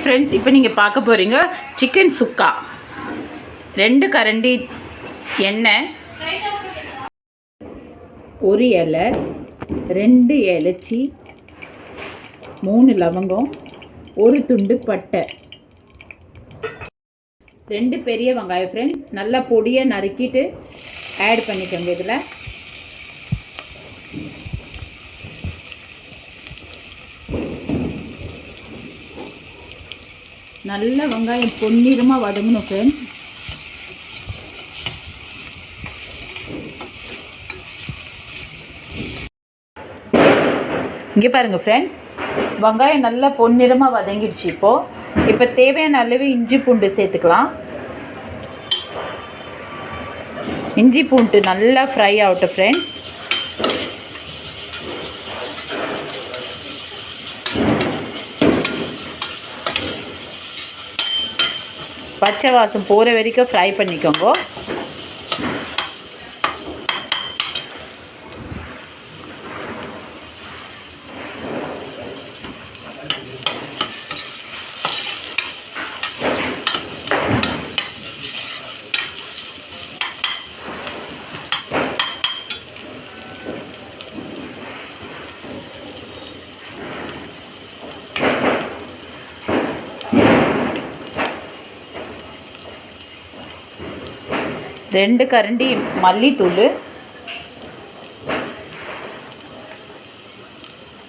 Friends, இப்போ நீங்கள் பார்க்க போகிறீங்க சிக்கன் சுக்கா. 2 கரண்டி எண்ணெய், 1 இலை, 2 ஏலச்சி, 3 லவங்கம், 1 துண்டு பட்டை, 2 பெரிய வெங்காயம். ஃப்ரெண்ட்ஸ், நல்லா பொடியை நறுக்கிட்டு ஆட் பண்ணிக்கோங்க. இதில் நல்ல வெங்காயம் பொன்னிறமாக வதங்கணும். ஃப்ரெண்ட்ஸ், இங்கே பாருங்கள் ஃப்ரெண்ட்ஸ், வெங்காயம் நல்லா பொன்னிறமாக வதங்கிடுச்சு. இப்போ தேவையான அளவு இஞ்சி பூண்டு சேர்த்துக்கலாம். இஞ்சி பூண்டு நல்லா ஃப்ரை ஆகட்டும். ஃப்ரெண்ட்ஸ், பச்சை வாசம் போகிற வரைக்கும் ஃப்ரை பண்ணிக்கோங்க. ரெண்டு கரண்டி மல்லித்தூள்,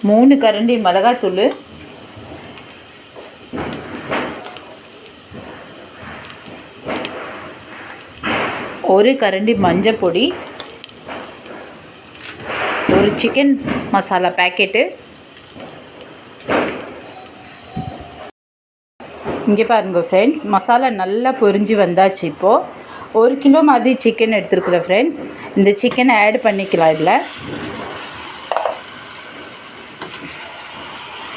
3 கரண்டி மிளகாத்தூள், 1 கரண்டி மஞ்சள் பொடி, 1 சிக்கன் மசாலா பேக்கெட்டு. இங்கே பாருங்கள் ஃப்ரெண்ட்ஸ், மசாலா நல்லா பொரிஞ்சு வந்தாச்சு. இப்போது 1 கிலோ மாதிரி சிக்கன் எடுத்துருக்குறேன். ஃப்ரெண்ட்ஸ், இந்த சிக்கனை ஆட் பண்ணிக்கலாம். இதில்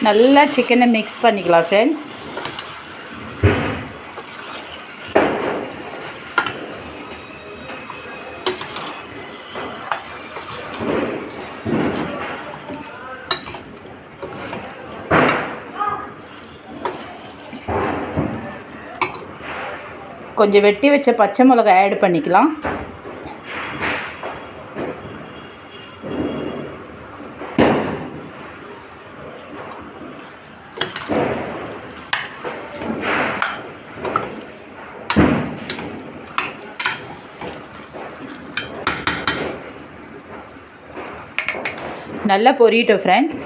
நல்லா சிக்கனை மிக்ஸ் பண்ணிக்கலாம். ஃப்ரெண்ட்ஸ், கொஞ்சம் வெட்டி வச்ச பச்சை மிளகாய் ஆட் பண்ணிக்கலாம். நல்லா பொரியட்டும். ஃப்ரெண்ட்ஸ்,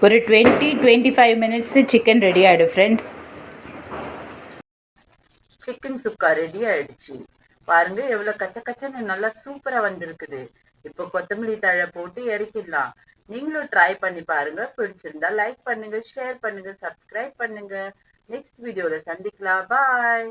ஒரு 20-25 மினிட்ஸு சிக்கன் ரெடி ஆகிடும். ஃப்ரெண்ட்ஸ், சிக்கன் சுக்கா ரெடி ஆயிடுச்சு. பாருங்க எவ்வளவு கச்சன்னு நல்லா சூப்பரா வந்திருக்குது. இப்போ கொத்தமல்லி தழை போட்டு இறக்கிடலாம். நீங்களும் ட்ரை பண்ணி பாருங்க. பிடிச்சிருந்தா லைக் பண்ணுங்க, ஷேர் பண்ணுங்க, சப்ஸ்கிரைப் பண்ணுங்க. நெக்ஸ்ட் வீடியோல சந்திக்கலாம். பாய்.